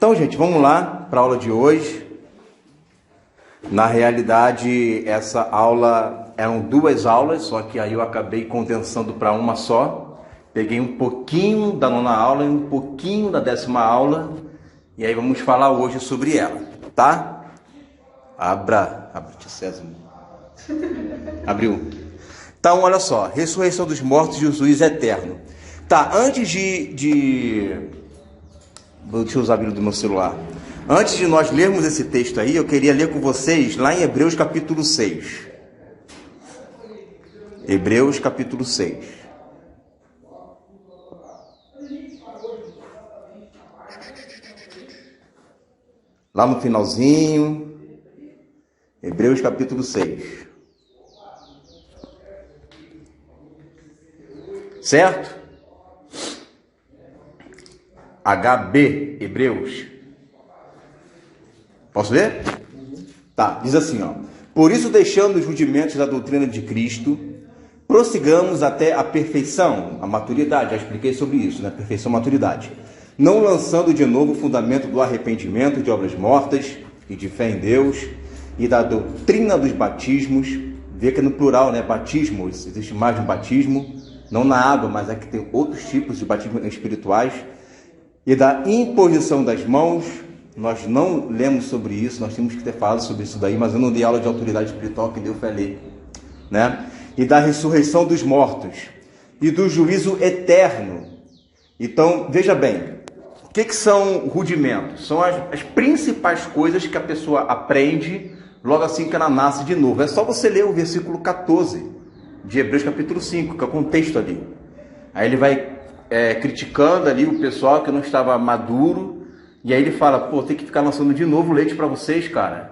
Então, gente, vamos lá para a aula de hoje. Na realidade, essa aula eram 2 aulas, só que aí eu acabei condensando para uma só. Peguei um pouquinho da 9ª aula e um pouquinho da 10ª aula, e aí vamos falar hoje sobre ela, tá? Abra César. Abriu. Então, olha só, ressurreição dos mortos e o juízo eterno. Tá, antes deixa eu usar a Bíblia do meu celular. Antes de nós lermos esse texto aí, eu queria ler com vocês lá em Hebreus capítulo 6. Hebreus capítulo 6. Lá no finalzinho, Hebreus capítulo 6. Certo? HB, Hebreus. Posso ler? Tá, diz assim, ó. Por isso, deixando os rudimentos da doutrina de Cristo, prossigamos até a perfeição, a maturidade. Já expliquei sobre isso, né? Perfeição, maturidade. Não lançando de novo o fundamento do arrependimento de obras mortas e de fé em Deus e da doutrina dos batismos. Vê que é no plural, né? Batismo, existe mais de um batismo, não na água, mas é que tem outros tipos de batismo espirituais. E da imposição das mãos. Nós não lemos sobre isso, nós temos que ter falado sobre isso daí, mas eu não dei aula de autoridade espiritual, que deu foi ler, né? E da ressurreição dos mortos e do juízo eterno. Então, veja bem, o que são rudimentos? São as principais coisas que a pessoa aprende logo assim que ela nasce de novo. É só você ler o versículo 14 de Hebreus capítulo 5, que é o contexto ali. Aí ele vai criticando ali o pessoal que não estava maduro. E aí ele fala, pô, tem que ficar lançando de novo leite para vocês, cara.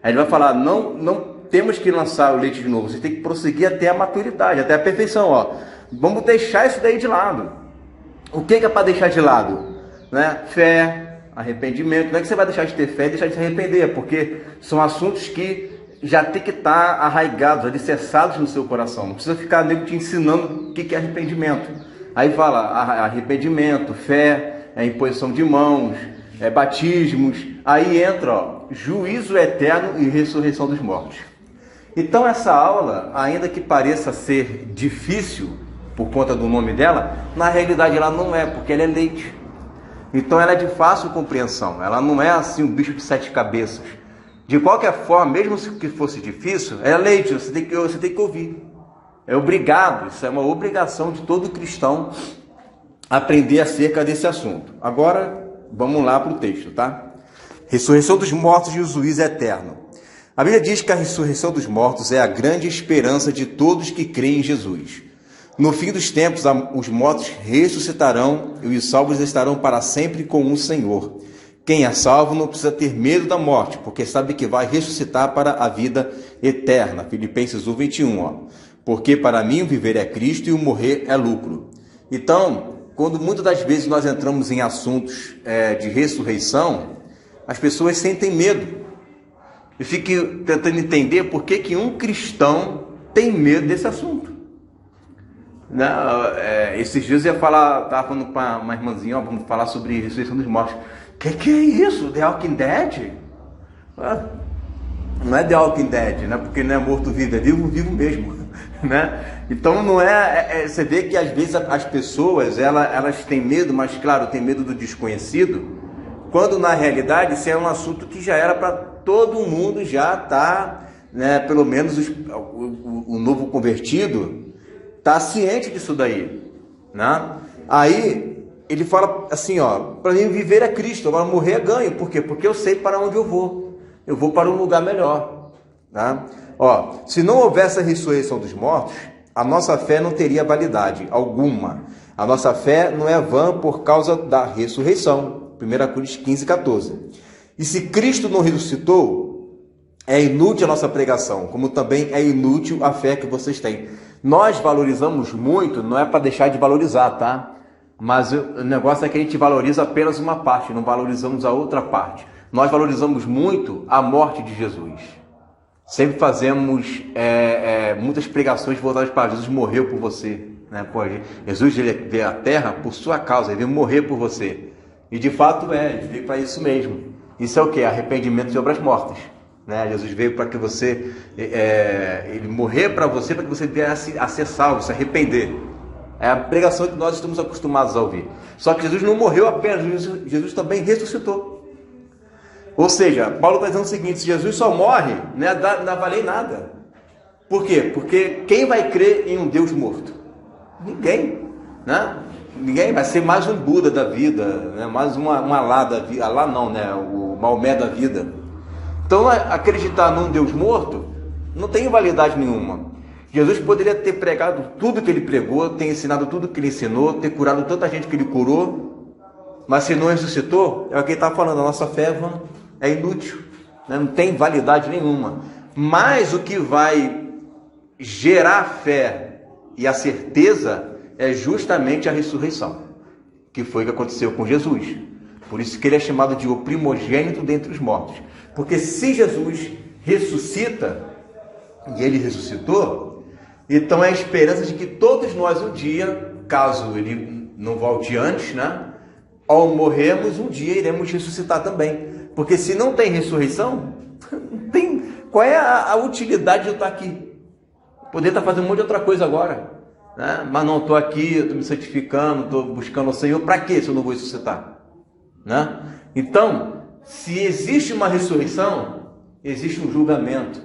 Aí ele vai falar, não temos que lançar o leite de novo, você tem que prosseguir até a maturidade, até a perfeição, ó. Vamos deixar isso daí de lado. O que é para deixar de lado? Né? Fé, arrependimento. Não é que você vai deixar de ter fé e deixar de se arrepender, porque são assuntos que já tem que estar arraigados, alicerçados no seu coração. Não precisa ficar nego te ensinando o que é arrependimento. Aí fala arrependimento, fé, imposição de mãos, batismos, aí entra juízo eterno e ressurreição dos mortos. Então essa aula, ainda que pareça ser difícil por conta do nome dela, na realidade ela não é, porque ela é leite. Então ela é de fácil compreensão, ela não é assim um bicho de 7 cabeças. De qualquer forma, mesmo que fosse difícil, é leite, você tem que ouvir. É obrigado, isso é uma obrigação de todo cristão aprender acerca desse assunto. Agora, vamos lá para o texto, tá? Ressurreição dos mortos e o juízo eterno. A Bíblia diz que a ressurreição dos mortos é a grande esperança de todos que creem em Jesus. No fim dos tempos, os mortos ressuscitarão e os salvos estarão para sempre com o Senhor. Quem é salvo não precisa ter medo da morte, porque sabe que vai ressuscitar para a vida eterna. Filipenses 1:21, ó. Porque para mim o viver é Cristo e o morrer é lucro. Então, quando muitas das vezes nós entramos em assuntos de ressurreição, as pessoas sentem medo. Eu fico tentando entender por que um cristão tem medo desse assunto. Esses dias eu estava falando para uma irmãzinha, vamos falar sobre ressurreição dos mortos. Que é isso? The Walking Dead? Não é The Walking Dead, né? Porque não é morto-vivo, é vivo mesmo. Né? Então não você vê que às vezes as pessoas elas têm medo, mas claro, tem medo do desconhecido, quando na realidade isso é um assunto que já era para todo mundo já estar, né, pelo menos o novo convertido está ciente disso daí, né? Aí ele fala assim, ó, para mim viver é Cristo, agora morrer é ganho. Por quê? Porque eu sei para onde eu vou para um lugar melhor, né? Ó, se não houvesse a ressurreição dos mortos, a nossa fé não teria validade alguma. A nossa fé não é vã por causa da ressurreição. 1 Coríntios 15:14. E se Cristo não ressuscitou, é inútil a nossa pregação, como também é inútil a fé que vocês têm. Nós valorizamos muito, não é para deixar de valorizar, tá? Mas o negócio é que a gente valoriza apenas uma parte, não valorizamos a outra parte. Nós valorizamos muito a morte de Jesus. Sempre fazemos muitas pregações voltadas para Jesus morreu por você, né? Pô, Jesus ele veio à terra por sua causa, ele veio morrer por você. E de fato ele veio para isso mesmo. Isso é o quê? Arrependimento de obras mortas. Né? Jesus veio para que você, ele morrer para você, para que você viesse a ser salvo, se arrepender. É a pregação que nós estamos acostumados a ouvir. Só que Jesus não morreu apenas, Jesus também ressuscitou. Ou seja, Paulo está dizendo o seguinte: se Jesus só morre, não vale nada. Por quê? Porque quem vai crer em um Deus morto? Ninguém, né? Ninguém vai ser mais um Buda da vida, né? Mais um Alá da vida. Alá não, né? O Maomé da vida. Então, acreditar num Deus morto não tem validade nenhuma. Jesus poderia ter pregado tudo que ele pregou, ter ensinado tudo que ele ensinou, ter curado tanta gente que ele curou, mas se não ressuscitou, é o que ele está falando, a nossa fé é inútil, né? Não tem validade nenhuma. Mas o que vai gerar a fé e a certeza é justamente a ressurreição, que foi o que aconteceu com Jesus. Por isso que ele é chamado de o primogênito dentre os mortos. Porque se Jesus ressuscita, e ele ressuscitou, então é a esperança de que todos nós um dia, caso ele não volte antes, né, ao morrermos, um dia iremos ressuscitar também. Porque se não tem ressurreição, qual é a utilidade de eu estar aqui? Poder estar fazendo um monte de outra coisa agora, né? Mas não estou aqui, estou me santificando, estou buscando o Senhor. Para quê se eu não vou ressuscitar? Né? Então, se existe uma ressurreição, existe um julgamento,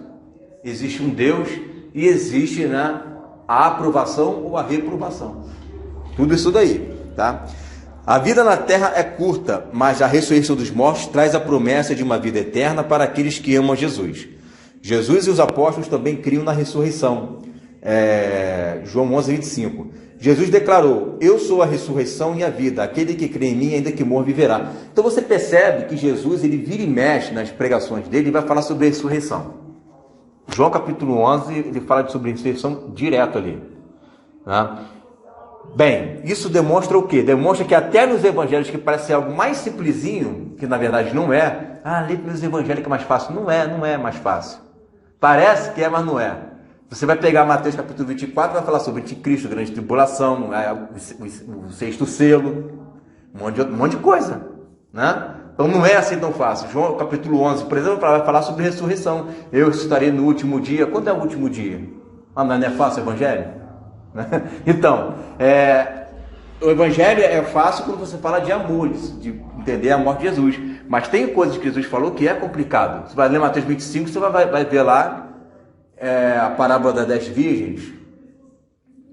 existe um Deus e existe, né, a aprovação ou a reprovação. Tudo isso daí, tá? A vida na terra é curta, mas a ressurreição dos mortos traz a promessa de uma vida eterna para aqueles que amam Jesus. Jesus e os apóstolos também criam na ressurreição. João 11, 25. Jesus declarou: eu sou a ressurreição e a vida, aquele que crê em mim, ainda que morra, viverá. Então você percebe que Jesus, ele vira e mexe nas pregações dele e vai falar sobre a ressurreição. João capítulo 11, ele fala sobre a ressurreição direto ali, né? Bem, isso demonstra o quê? Demonstra que até nos evangelhos, que parece ser algo mais simplesinho, que na verdade não é, ler pelos evangelhos que é mais fácil. Não é mais fácil. Parece que é, mas não é. Você vai pegar Mateus capítulo 24, vai falar sobre anticristo, grande tribulação, o sexto selo, um monte de coisa, né? Então não é assim tão fácil. João capítulo 11, por exemplo, vai falar sobre ressurreição. Eu ressuscitarei no último dia. Quando é o último dia? Não é fácil o evangelho? Então, o evangelho é fácil quando você fala de amores, de entender a morte de Jesus. Mas tem coisas que Jesus falou que é complicado. Você vai ler Mateus 25, você vai ver lá a parábola das 10 virgens.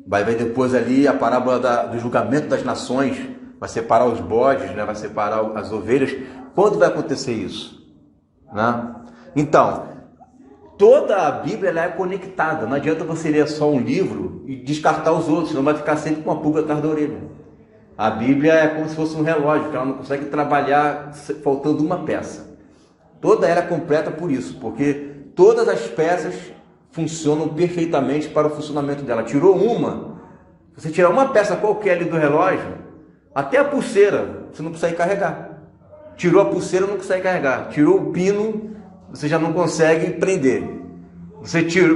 Vai ver depois ali a parábola do julgamento das nações. Vai separar os bodes, né? Vai separar as ovelhas. Quando vai acontecer isso? Né? Então, toda a Bíblia ela é conectada. Não adianta você ler só um livro e descartar os outros, senão vai ficar sempre com uma pulga atrás da orelha. A Bíblia é como se fosse um relógio, que ela não consegue trabalhar faltando uma peça. Toda ela é completa por isso, porque todas as peças funcionam perfeitamente para o funcionamento dela. Tirou uma, você tirar uma peça qualquer ali do relógio, até a pulseira, você não consegue carregar. Tirou a pulseira, não consegue carregar. Tirou o pino, você já não consegue prender. Você tira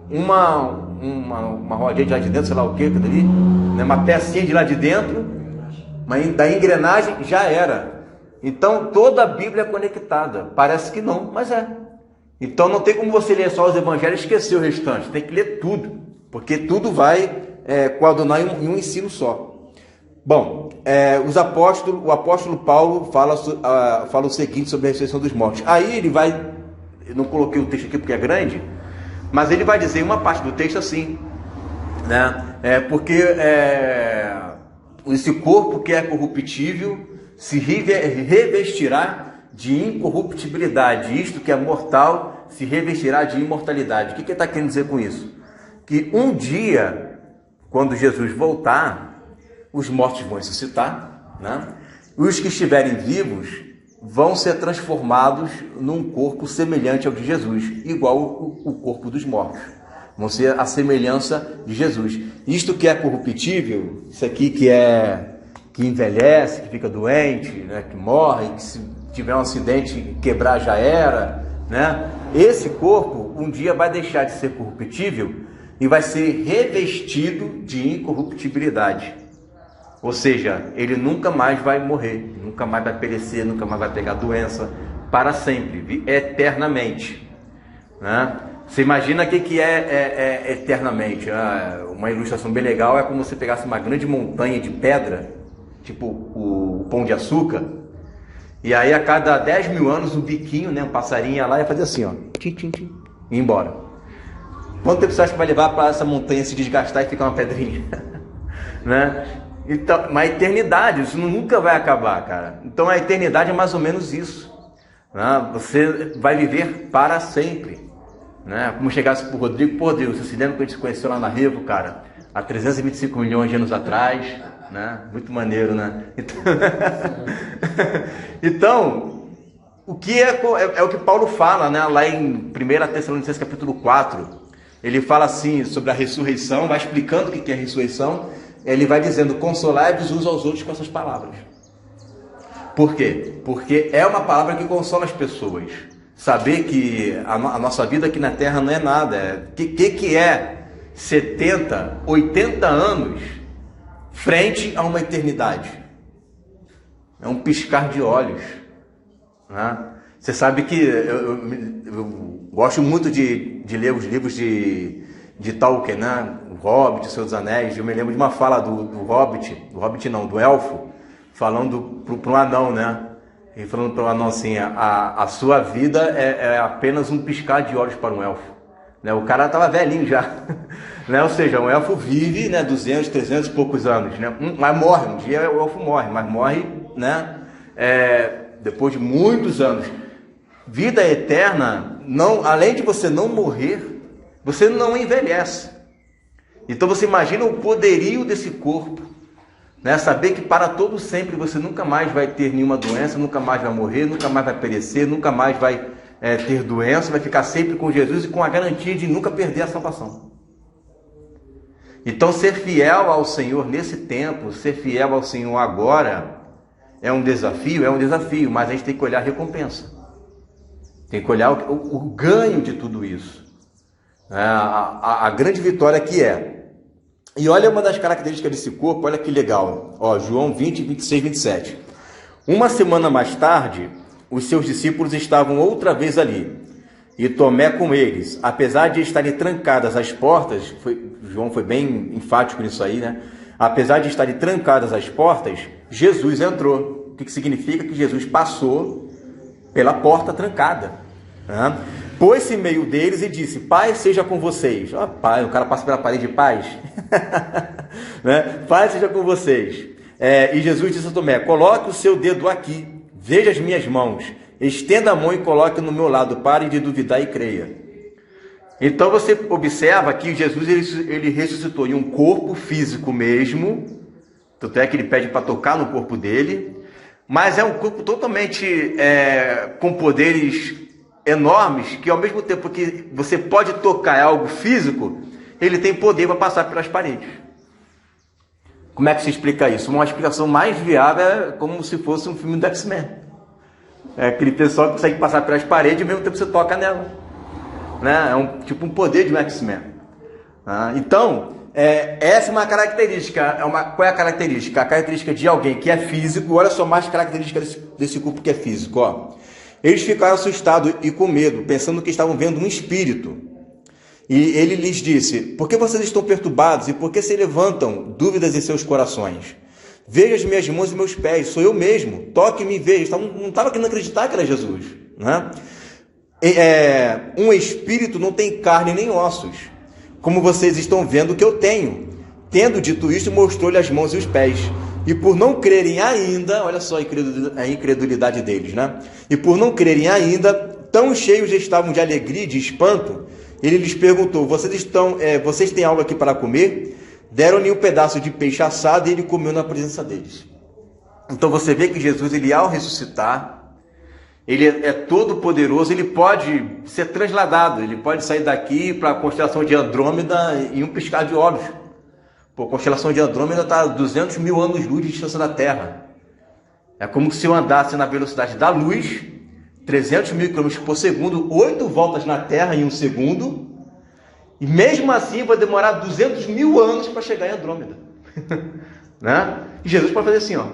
uma rodinha de lá de dentro, sei lá o que, ali, né? Uma pecinha de lá de dentro, mas da engrenagem já era. Então toda a Bíblia é conectada. Parece que não, mas é. Então não tem como você ler só os evangelhos e esquecer o restante. Tem que ler tudo, porque tudo vai coadunar em um ensino só. Bom, o apóstolo Paulo fala o seguinte sobre a ressurreição dos mortos. Aí ele vai, eu não coloquei o texto aqui porque é grande, mas ele vai dizer uma parte do texto assim, né? Porque esse corpo que é corruptível se revestirá de incorruptibilidade, isto que é mortal se revestirá de imortalidade. O que ele está querendo dizer com isso? Que um dia, quando Jesus voltar, os mortos vão ressuscitar, né? Os que estiverem vivos vão ser transformados num corpo semelhante ao de Jesus, igual o corpo dos mortos. Vão ser a semelhança de Jesus. Isto que é corruptível, isso aqui que envelhece, que fica doente, né, que morre, que se tiver um acidente quebrar já era, né? Esse corpo um dia vai deixar de ser corruptível e vai ser revestido de incorruptibilidade. Ou seja, ele nunca mais vai morrer, nunca mais vai perecer, nunca mais vai pegar doença, para sempre, eternamente, né? Você imagina o que é eternamente? Uma ilustração bem legal é como você pegasse uma grande montanha de pedra, tipo o Pão de Açúcar, e aí a cada 10 mil anos o biquinho, né, um passarinho ia lá e ia fazer assim, ó, tchim, tchim, tchim, e ir embora. Quanto tempo você acha que vai levar para essa montanha se desgastar e ficar uma pedrinha? Né? Então, uma eternidade, isso nunca vai acabar, cara. Então a eternidade é mais ou menos isso, né? Você vai viver para sempre, né? Como chegasse pro Rodrigo, pô, Deus, você se lembra que a gente se conheceu lá na Revo, cara, há 325 milhões de anos atrás, né? Muito maneiro, né? Então, o que é o que Paulo fala, né? Lá em 1 Tessalonicenses capítulo 4, ele fala assim sobre a ressurreição, vai explicando o que é a ressurreição. Ele vai dizendo: consolai-vos uns aos outros com essas palavras. Por quê? Porque é uma palavra que consola as pessoas. Saber que a nossa vida aqui na Terra não é nada. Que é 70, 80 anos frente a uma eternidade? É um piscar de olhos, né? Você sabe que eu gosto muito de ler os livros de Tolkien, né? O Hobbit, o Senhor dos Anéis. Eu me lembro de uma fala do elfo, falando para um anão, né? E falando para o anão assim: a sua vida é apenas um piscar de olhos para um elfo, né? O cara estava velhinho já, né? Ou seja, um elfo vive, né, 200, 300 e poucos anos, né? Mas morre, um dia o elfo morre, mas morre, né, depois de muitos anos. Vida eterna, não, além de você não morrer, você não envelhece. Então você imagina o poderio desse corpo, né? Saber que para todo sempre você nunca mais vai ter nenhuma doença, nunca mais vai morrer, nunca mais vai perecer, nunca mais vai ter doença, vai ficar sempre com Jesus e com a garantia de nunca perder a salvação. Então ser fiel ao Senhor nesse tempo, ser fiel ao Senhor agora, é um desafio, mas a gente tem que olhar a recompensa. Tem que olhar o ganho de tudo isso. A grande vitória que é. E olha uma das características desse corpo, olha que legal. Ó, João 20, 26, 27. Uma semana mais tarde, os seus discípulos estavam outra vez ali, e Tomé com eles. Apesar de estarem trancadas as portas, João foi bem enfático nisso aí, né? Apesar de estarem trancadas as portas, Jesus entrou. O que significa? Que Jesus passou pela porta trancada, né? Pôs-se em meio deles e disse: paz seja com vocês. Ó, pai, o cara passa pela parede de paz. Né? Paz seja com vocês. E Jesus disse a Tomé: coloque o seu dedo aqui, veja as minhas mãos, estenda a mão e coloque no meu lado, pare de duvidar e creia. Então você observa que Jesus ele ressuscitou em um corpo físico mesmo, tanto é que ele pede para tocar no corpo dele, mas é um corpo totalmente com poderes enormes, que ao mesmo tempo que você pode tocar algo físico, ele tem poder para passar pelas paredes. Como é que se explica isso? Uma explicação mais viável é como se fosse um filme do X-Men. É aquele pessoal que consegue passar pelas paredes e ao mesmo tempo você toca nela, né? É tipo um poder de um X-Men. Então, essa é uma característica. Qual é a característica? A característica de alguém que é físico. Olha só mais características desse corpo que é físico, ó. Eles ficaram assustados e com medo, pensando que estavam vendo um espírito. E ele lhes disse: por que vocês estão perturbados e por que se levantam dúvidas em seus corações? Veja as minhas mãos e meus pés, sou eu mesmo, toque-me e veja. Não estava querendo acreditar que era Jesus, né? Um espírito não tem carne nem ossos, como vocês estão vendo que eu tenho. Tendo dito isto, mostrou-lhe as mãos e os pés. E por não crerem ainda, olha só a incredulidade deles, né? E por não crerem ainda, tão cheios estavam de alegria e de espanto, ele lhes perguntou: vocês têm algo aqui para comer? Deram-lhe um pedaço de peixe assado e ele comeu na presença deles. Então você vê que Jesus, ele ao ressuscitar, ele é todo poderoso, ele pode ser transladado, ele pode sair daqui para a constelação de Andrômeda em um piscar de olhos. Pô, a constelação de Andrômeda está a 200 mil anos-luz de distância da Terra. É como se eu andasse na velocidade da luz, 300 mil km por segundo, 8 voltas na Terra em um segundo, e mesmo assim vai demorar 200 mil anos para chegar em Andrômeda. Né? Jesus pode fazer assim, ó,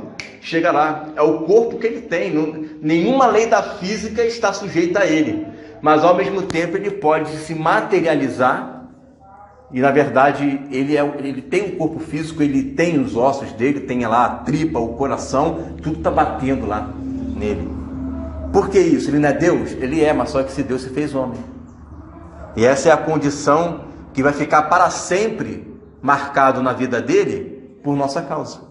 chega lá, é o corpo que ele tem, nenhuma lei da física está sujeita a ele, mas ao mesmo tempo ele pode se materializar. E na verdade ele tem um corpo físico, ele tem os ossos dele, tem lá a tripa, o coração, tudo está batendo lá nele. Por que isso? Ele não é Deus? Ele é, mas só que se Deus se fez homem. E essa é a condição que vai ficar para sempre marcado na vida dele por nossa causa.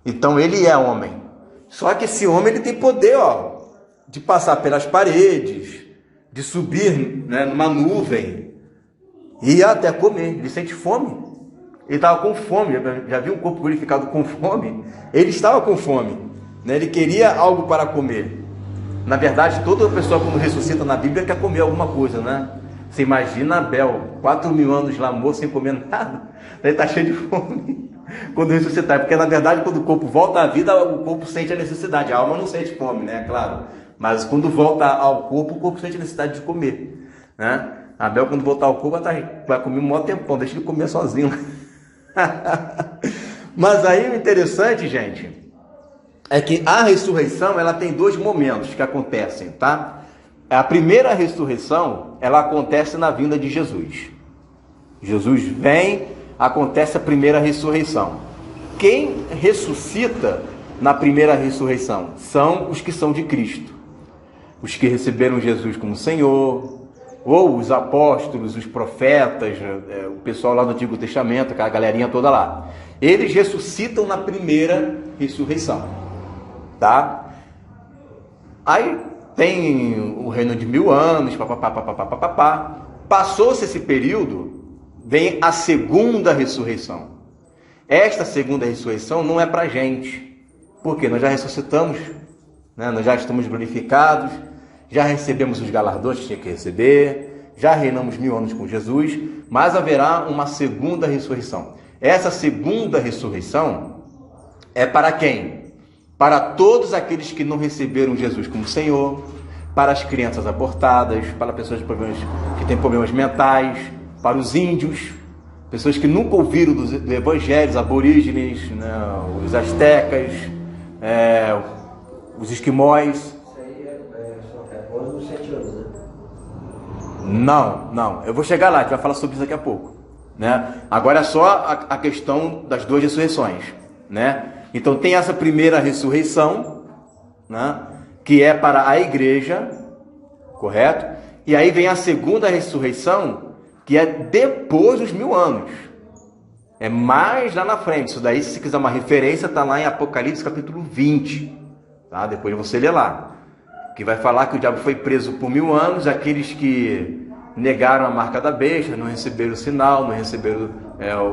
Então ele é homem. Só que esse homem ele tem poder, ó, de passar pelas paredes, de subir, né, numa nuvem, e até comer. Ele sente fome. Ele estava com fome. Já viu um corpo glorificado com fome? Ele estava com fome, né? Ele queria algo para comer. Na verdade, toda pessoa quando ressuscita na Bíblia quer comer alguma coisa, né? Você imagina Abel, 4.000 anos lá morto sem comer nada. Ele está cheio de fome quando ressuscitar. Porque na verdade, quando o corpo volta à vida, o corpo sente a necessidade. A alma não sente fome, né? Claro. Mas quando volta ao corpo, o corpo sente a necessidade de comer, né? Abel, quando voltar ao corpo, vai comer um maior tempão, deixa ele comer sozinho. Mas aí o interessante, gente, é que a ressurreição, ela tem dois momentos que acontecem, tá? A primeira ressurreição, ela acontece na vinda de Jesus. Jesus vem, acontece a primeira ressurreição. Quem ressuscita na primeira ressurreição são os que são de Cristo. Os que receberam Jesus como Senhor, ou os apóstolos, os profetas, o pessoal lá do Antigo Testamento, aquela galerinha toda lá. Eles ressuscitam na primeira ressurreição, tá? Aí tem o reino de 1000 anos, papapá. Passou-se esse período, vem a segunda ressurreição. Esta segunda ressurreição não é para gente, porque nós já ressuscitamos, né? Nós já estamos glorificados, já recebemos os galardões que tinha que receber, já reinamos 1000 anos com Jesus, mas haverá uma segunda ressurreição. Essa segunda ressurreição é para quem? Para todos aqueles que não receberam Jesus como Senhor, para as crianças abortadas, para pessoas que têm problemas mentais, para os índios, pessoas que nunca ouviram do Evangelho, os aborígenes, né, os astecas, os esquimós. Não, eu vou chegar lá, a gente vai falar sobre isso daqui a pouco, né? Agora é só a questão das duas ressurreições, né? Então tem essa primeira ressurreição, né, que é para a igreja, correto? E aí vem a segunda ressurreição, que é depois dos 1000 anos, é mais lá na frente. Isso daí, se você quiser uma referência, está lá em Apocalipse capítulo 20, tá? Depois você lê lá, que vai falar que o diabo foi preso por 1000 anos, aqueles que negaram a marca da besta, não receberam o sinal, não receberam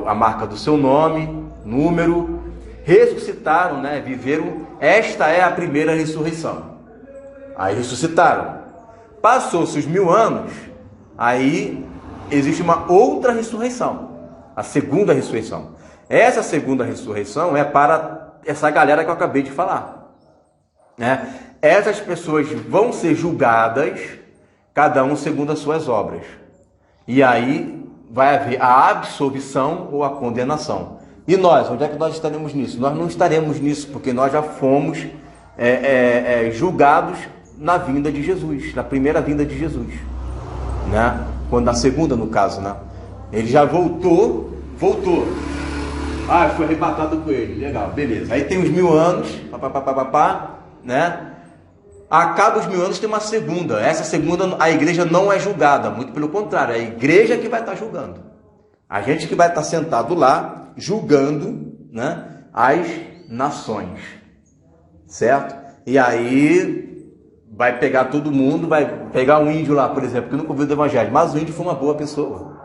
a marca do seu nome, número, ressuscitaram, né? Viveram. Esta é a primeira ressurreição. Aí ressuscitaram. Passou-se os 1000 anos, aí existe uma outra ressurreição, a segunda ressurreição. Essa segunda ressurreição é para essa galera que eu acabei de falar, né? Essas pessoas vão ser julgadas, cada um segundo as suas obras. E aí vai haver a absolvição ou a condenação. E nós, onde é que nós estaremos nisso? Nós não estaremos nisso, porque nós já fomos julgados na vinda de Jesus, na primeira vinda de Jesus, né? Quando na segunda, no caso, né? Ele já voltou. Ah, foi arrebatado com ele, legal, beleza. Aí tem os 1000 anos, né? Acaba os 1000 anos, tem uma segunda. Essa segunda, a igreja não é julgada, muito pelo contrário, é a igreja que vai estar julgando. A gente que vai estar sentado lá, julgando, né, as nações, certo? E aí vai pegar todo mundo, vai pegar um índio lá, por exemplo, que nunca ouviu do evangelho, mas o índio foi uma boa pessoa.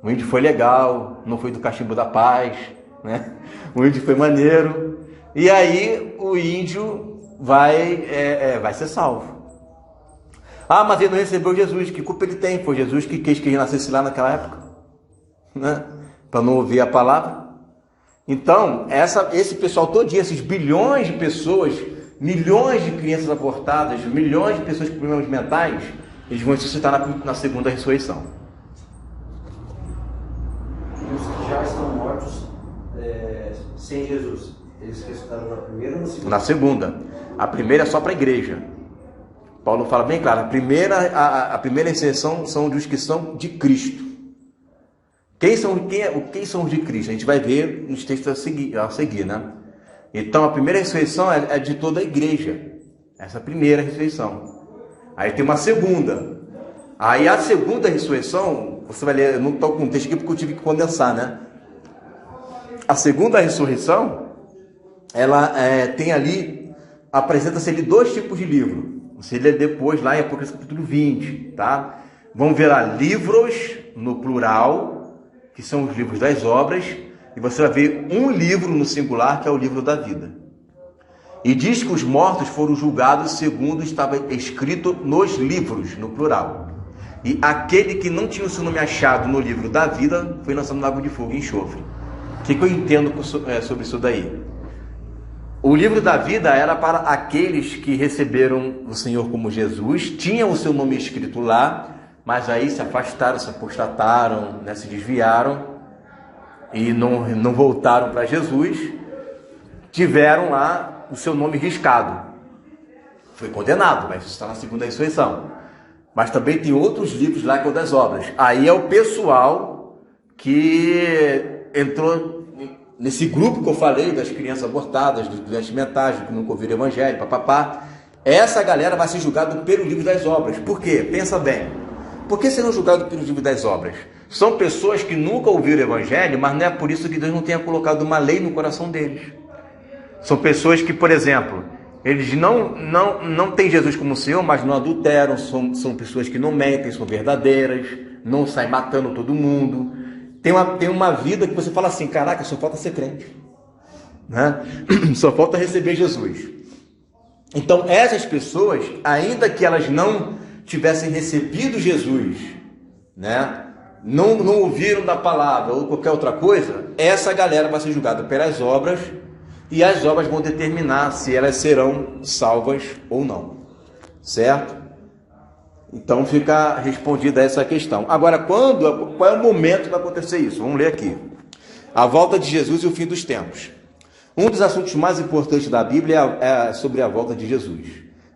O índio foi legal, não foi do cachimbo da paz, né? O índio foi maneiro. E aí o índio vai ser salvo. Ah, mas ele não recebeu Jesus, que culpa ele tem? Foi Jesus que quis que ele nascesse lá naquela época, né? Para não ouvir a palavra. Então, esse pessoal todinho, esses bilhões de pessoas, milhões de crianças abortadas, milhões de pessoas com problemas mentais, eles vão ressuscitar na segunda ressurreição. E os que já estão mortos sem Jesus? Eles ressuscitaram na primeira ou na segunda? Na segunda. A primeira é só para a igreja. Paulo fala bem claro, a primeira ressurreição são dos que são de Cristo. Quem são os de Cristo? A gente vai ver nos textos a seguir, né? Então, a primeira ressurreição é de toda a igreja. Essa é a primeira ressurreição. Aí tem uma segunda. Aí a segunda ressurreição, você vai ler, eu não estou com o texto aqui porque eu tive que condensar, né? A segunda ressurreição, ela tem ali, apresenta-se ali 2 tipos de livro. Você lê depois lá em Apocalipse capítulo 20, tá? Vamos ver lá, livros no plural, que são os livros das obras, e você vai ver um livro no singular, que é o livro da vida. E diz que os mortos foram julgados segundo estava escrito nos livros, no plural. E aquele que não tinha o seu nome achado no livro da vida foi lançado no lago de fogo e enxofre. O que eu entendo sobre isso daí? O livro da vida era para aqueles que receberam o Senhor como Jesus, tinham o seu nome escrito lá, mas aí se afastaram, se apostataram, né, se desviaram e não voltaram para Jesus, tiveram lá o seu nome riscado. Foi condenado, mas está na segunda ressurreição. Mas também tem outros livros lá que é o das obras. Aí é o pessoal que entrou nesse grupo que eu falei, das crianças abortadas, dos doentes mentais, que nunca ouviram o evangelho, papapá. Essa galera vai ser julgada pelo livro das obras. Por quê? Pensa bem. Por que serão julgados pelo livro das obras? São pessoas que nunca ouviram o evangelho, mas não é por isso que Deus não tenha colocado uma lei no coração deles. São pessoas que, por exemplo, eles não têm Jesus como Senhor, mas não adulteram, são pessoas que não mentem, são verdadeiras, não saem matando todo mundo. Tem uma vida que você fala assim, caraca, só falta ser crente, né? Só falta receber Jesus. Então essas pessoas, ainda que elas não tivessem recebido Jesus, né? Não ouviram da palavra ou qualquer outra coisa, essa galera vai ser julgada pelas obras, e as obras vão determinar se elas serão salvas ou não, certo? Então fica respondida essa questão. Agora, qual é o momento que vai acontecer isso? Vamos ler aqui. A volta de Jesus e o fim dos tempos. Um dos assuntos mais importantes da Bíblia é sobre a volta de Jesus.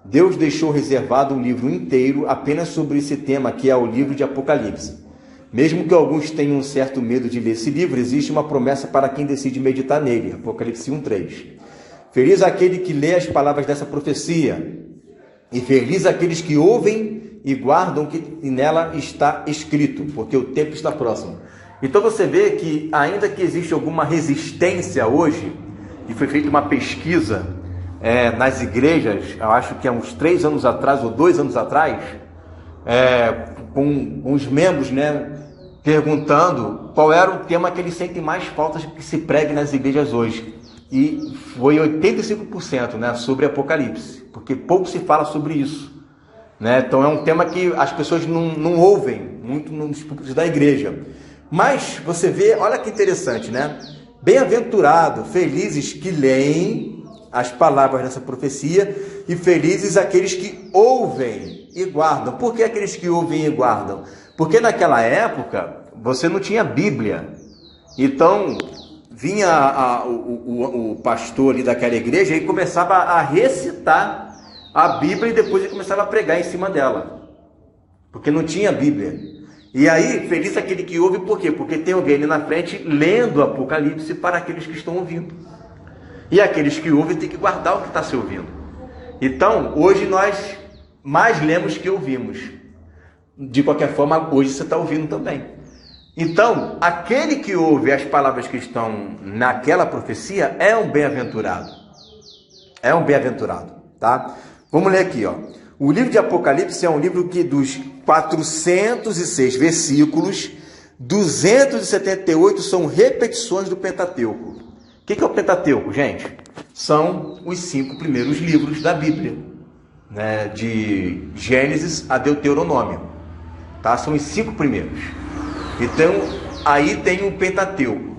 Deus deixou reservado um livro inteiro apenas sobre esse tema, que é o livro de Apocalipse. Mesmo que alguns tenham um certo medo de ler esse livro, existe uma promessa para quem decide meditar nele. Apocalipse 1:3. Feliz aquele que lê as palavras dessa profecia, e feliz aqueles que ouvem e guardam o que nela está escrito, porque o tempo está próximo. Então você vê que, ainda que existe alguma resistência hoje, e foi feita uma pesquisa nas igrejas, eu acho que há uns 3 anos atrás, ou 2 anos atrás, com os membros, né, perguntando qual era o tema que eles sentem mais falta que se pregue nas igrejas hoje. E foi 85%, né, sobre Apocalipse, porque pouco se fala sobre isso, né? Então é um tema que as pessoas não ouvem muito nos púlpitos da igreja. Mas você vê, olha que interessante, né? Bem-aventurado, felizes que leem as palavras dessa profecia, e felizes aqueles que ouvem e guardam. Por que aqueles que ouvem e guardam? Porque naquela época você não tinha Bíblia. Então vinha o pastor ali daquela igreja e começava a recitar a Bíblia, e depois ele começava a pregar em cima dela, porque não tinha Bíblia. E aí, feliz aquele que ouve, por quê? Porque tem alguém ali na frente lendo o Apocalipse para aqueles que estão ouvindo. E aqueles que ouvem têm que guardar o que está se ouvindo. Então, hoje nós mais lemos que ouvimos. De qualquer forma, hoje você está ouvindo também. Então, aquele que ouve as palavras que estão naquela profecia é um bem-aventurado. É um bem-aventurado, tá? Vamos ler aqui, ó. O livro de Apocalipse é um livro que dos 406 versículos, 278 são repetições do Pentateuco. O que é o Pentateuco, gente? São os 5 primeiros livros da Bíblia, né? De Gênesis a Deuteronômio, tá? São os 5 primeiros. Então, aí tem o Pentateuco.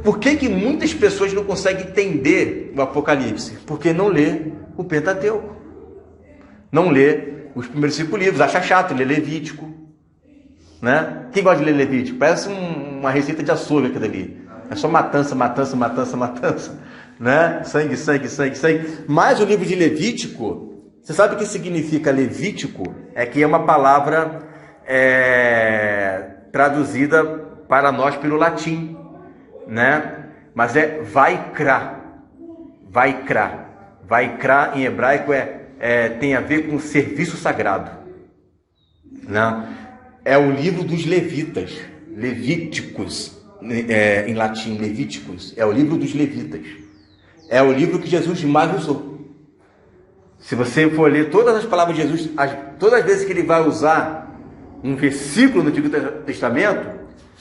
Por que muitas pessoas não conseguem entender o Apocalipse? Porque não lê o Pentateuco. Não lê os primeiros 5 livros, acha chato, lê Levítico, né? Quem gosta de ler Levítico? Parece uma receita de açougue aquilo ali. É só matança, matança, matança, matança. né? Sangue, sangue, sangue, sangue. Mas o livro de Levítico, você sabe o que significa Levítico? É que é uma palavra traduzida para nós pelo latim, né? Mas é vaikra. Vaikra. Vaikra em hebraico tem a ver com serviço sagrado, né? É o livro dos levitas, Levíticos, em latim, Levíticos, é o livro dos levitas. É o livro que Jesus mais usou. Se você for ler todas as palavras de Jesus, todas as vezes que ele vai usar um versículo no Antigo Testamento,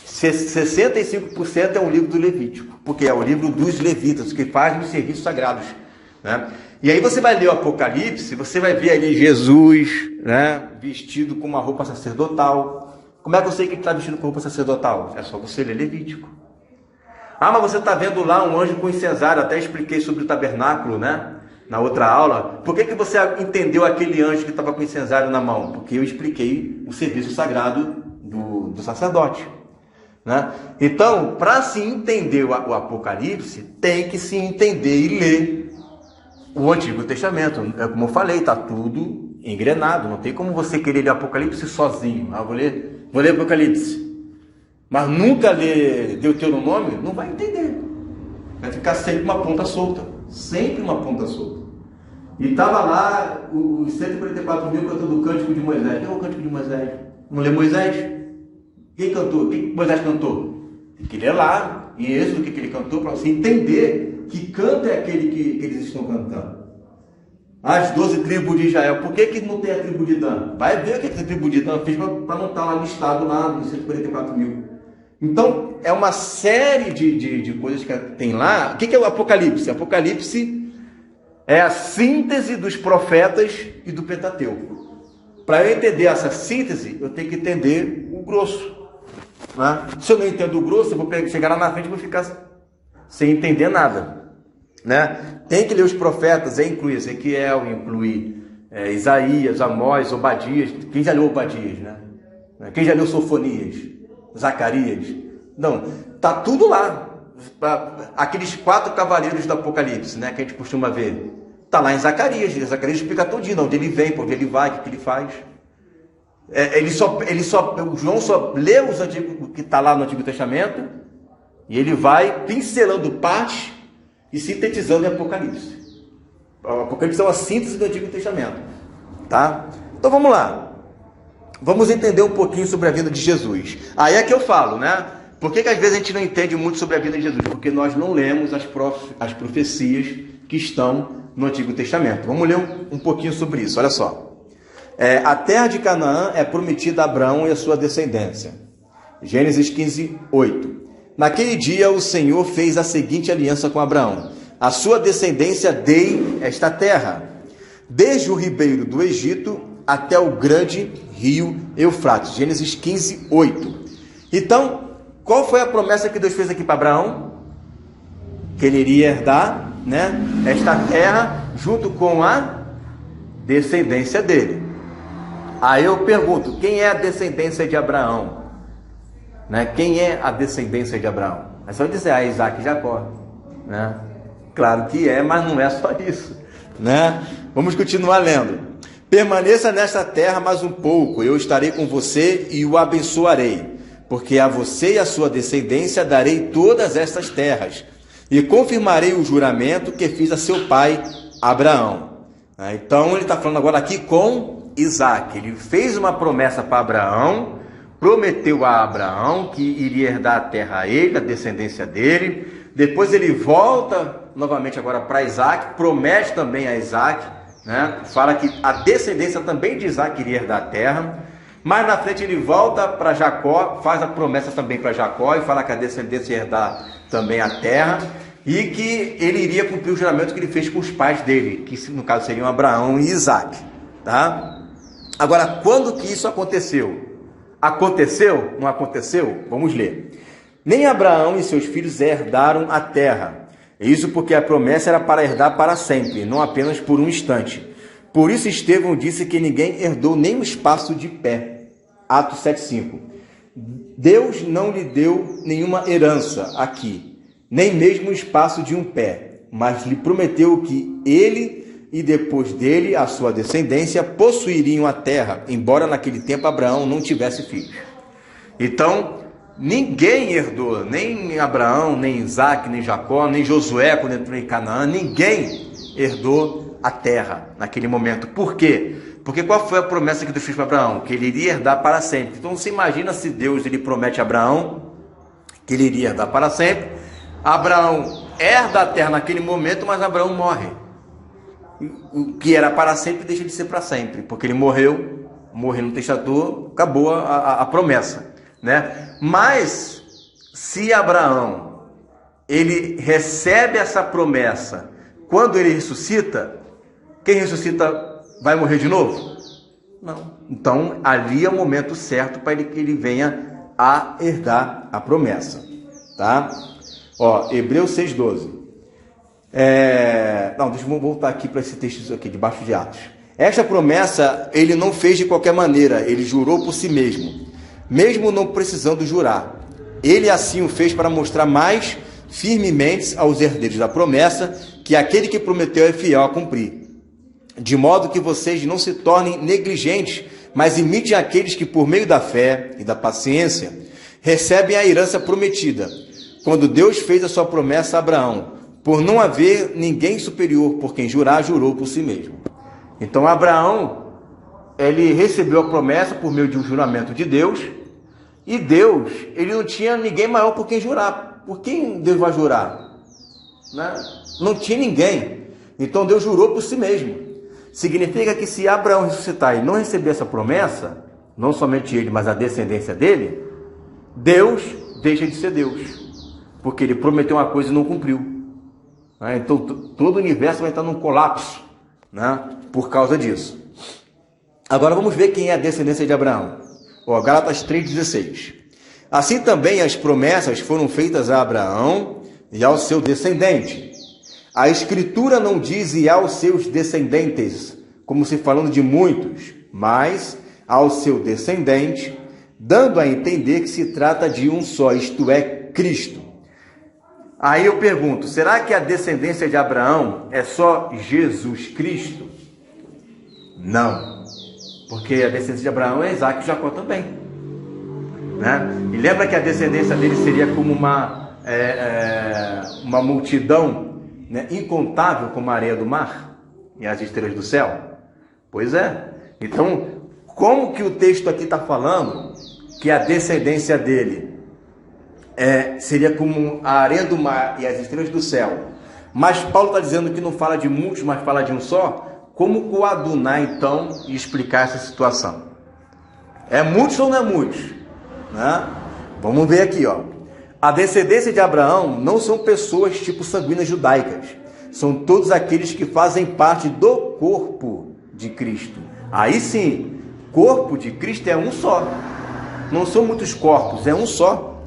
65% é um livro do Levítico, porque é o livro dos levitas, que fazem os serviços sagrados, né? E aí você vai ler o Apocalipse, você vai ver ali Jesus, né, vestido com uma roupa sacerdotal. Como é que eu sei que ele está vestido com roupa sacerdotal? É só você ler Levítico. Ah, mas você está vendo lá um anjo com incensário. Até expliquei sobre o tabernáculo, né, na outra aula. Por que você entendeu aquele anjo que estava com incensário na mão? Porque eu expliquei o serviço sagrado do sacerdote, né? Então, para se entender o Apocalipse, tem que se entender e ler o Antigo Testamento. É como eu falei, está tudo engrenado. Não tem como você querer ler o Apocalipse sozinho. Ah, vou ler o Apocalipse, mas nunca ler Deuteronômio, não vai entender. Vai ficar sempre uma ponta solta. Sempre uma ponta solta. E estava lá os 144 mil cantando o Cântico de Moisés. Quem é o Cântico de Moisés? Não lê Moisés? Quem cantou? Quem Moisés cantou? Tem que ler lá, em Êxodo, o que ele cantou, para você entender que canto é aquele que eles estão cantando. As 12 tribos de Israel. Por que não tem a tribo de Dan? Vai ver o que a tribo de Dan fez para não estar lá listado lá nos 144 mil. Então, é uma série de coisas que tem lá. O que é o Apocalipse? Apocalipse é a síntese dos profetas e do Pentateuco. Para eu entender essa síntese, eu tenho que entender o grosso, né? Se eu não entendo o grosso, eu vou chegar lá na frente e vou ficar sem entender nada, né? Tem que ler os profetas, incluir Ezequiel, incluir Isaías, Amós, Obadias. Quem já leu Obadias, né? Quem já leu Sofonias, Zacarias? Não, tá tudo lá. Aqueles 4 cavaleiros do Apocalipse, né, que a gente costuma ver, tá lá em Zacarias. Zacarias explica tudinho, onde ele vem, para onde ele vai, o que ele faz. O João só lê o que está lá no Antigo Testamento, e ele vai pincelando partes e sintetizando em Apocalipse. O Apocalipse é uma síntese do Antigo Testamento, tá? Então vamos lá. Vamos entender um pouquinho sobre a vida de Jesus. Aí é que eu falo, né? Por que às vezes a gente não entende muito sobre a vida de Jesus? Porque nós não lemos as profecias que estão no Antigo Testamento. Vamos ler um pouquinho sobre isso, olha só. A terra de Canaã é prometida a Abraão e a sua descendência. Gênesis 15, 8. Naquele dia o Senhor fez a seguinte aliança com Abraão: a sua descendência dei esta terra, desde o ribeiro do Egito até o grande rio Eufrates. Gênesis 15, 8. Então, qual foi a promessa que Deus fez aqui para Abraão? Que ele iria herdar, né, esta terra junto com a descendência dele. Aí eu pergunto, quem é a descendência de Abraão? Né? Quem é a descendência de Abraão? É só dizer, Isaac e Jacó, né? Claro que é, mas não é só isso, né? Vamos continuar lendo. Permaneça nesta terra mais um pouco, eu estarei com você e o abençoarei, porque a você e a sua descendência darei todas estas terras, e confirmarei o juramento que fiz a seu pai Abraão. Então ele está falando agora aqui com Isaac. Ele fez uma promessa para Abraão, prometeu a Abraão que iria herdar a terra a ele, a descendência dele. Depois ele volta novamente agora para Isaac, promete também a Isaac, né? Fala que a descendência também de Isaac iria herdar a terra. Mais na frente ele volta para Jacó, faz a promessa também para Jacó e fala que a descendência ia herdar também a terra e que ele iria cumprir o juramento que ele fez com os pais dele, que no caso seriam Abraão e Isaac, tá? Agora, quando que isso aconteceu? Aconteceu? Não aconteceu? Vamos ler. Nem Abraão e seus filhos herdaram a terra. Isso porque a promessa era para herdar para sempre, não apenas por um instante. Por isso Estevão disse que ninguém herdou nem um espaço de pé. Atos 7,5. Deus não lhe deu nenhuma herança aqui, nem mesmo o espaço de um pé. mas lhe prometeu que ele e depois dele a sua descendência possuiriam a terra, embora naquele tempo Abraão não tivesse filhos. Então, ninguém herdou, nem Abraão, nem Isaac, nem Jacó, nem Josué, quando entrou em Canaã, ninguém herdou a terra naquele momento. Por quê? Porque qual foi a promessa que Deus fez para Abraão? Que ele iria herdar para sempre. Então você imagina se Deus ele promete a Abraão que ele iria herdar para sempre. Abraão herda a terra naquele momento, mas Abraão morre. O que era para sempre deixa de ser para sempre, porque ele morreu no testador, acabou a promessa, né? Mas se Abraão ele recebe essa promessa quando ele ressuscita, quem ressuscita vai morrer de novo? Não. Então ali é o momento certo para que ele venha a herdar a promessa, tá? Ó, Hebreus 6,12. Não, deixa eu voltar aqui para esse texto aqui, debaixo de Atos. Esta promessa ele não fez de qualquer maneira, ele jurou por si mesmo, mesmo não precisando jurar. Ele assim o fez para mostrar mais firmemente aos herdeiros da promessa que aquele que prometeu é fiel a cumprir. De modo que vocês não se tornem negligentes, mas imitem aqueles que por meio da fé e da paciência recebem a herança prometida. Quando Deus fez a sua promessa a Abraão, por não haver ninguém superior por quem jurar, jurou por si mesmo. Então Abraão, ele recebeu a promessa por meio de um juramento de Deus, e Deus, ele não tinha ninguém maior por quem jurar. Por quem Deus vai jurar? Né? Não tinha ninguém. Então Deus jurou por si mesmo. Significa que se Abraão ressuscitar e não receber essa promessa, não somente ele, mas a descendência dele, Deus deixa de ser Deus, porque ele prometeu uma coisa e não cumpriu. Então todo o universo vai estar num colapso, né, por causa disso. Agora vamos ver quem é a descendência de Abraão. Gálatas 3,16. Assim também as promessas foram feitas a Abraão e ao seu descendente. A Escritura não diz e aos seus descendentes, como se falando de muitos, mas ao seu descendente, dando a entender que se trata de um só, isto é, Cristo. Aí eu pergunto, será que a descendência de Abraão é só Jesus Cristo? Não, porque a descendência de Abraão é Isaac e Jacó também, né? E lembra que a descendência dele seria como uma multidão, né, incontável como a areia do mar e as estrelas do céu? Pois é. Então, como que o texto aqui está falando que a descendência dele seria como a areia do mar e as estrelas do céu? Mas Paulo está dizendo que não fala de muitos, mas fala de um só. Como coadunar então e explicar essa situação? É muitos ou não é muitos? Né? Vamos ver aqui, ó. A descendência de Abraão não são pessoas tipo sanguíneas judaicas. São todos aqueles que fazem parte do corpo de Cristo. Aí sim, corpo de Cristo é um só. Não são muitos corpos, é um só.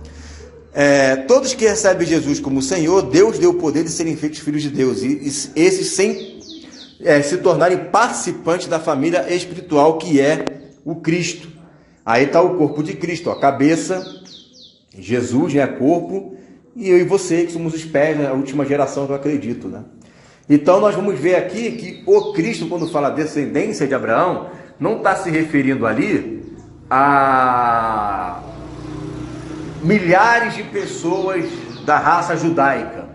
Todos que recebem Jesus como Senhor, Deus deu o poder de serem feitos filhos de Deus. E esses sem se tornarem participantes da família espiritual que é o Cristo. Aí está o corpo de Cristo, a cabeça, Jesus é corpo, e eu e você que somos os pés, né? A última geração que eu acredito, né? Então nós vamos ver aqui que o Cristo, quando fala descendência de Abraão, não está se referindo ali a milhares de pessoas da raça judaica.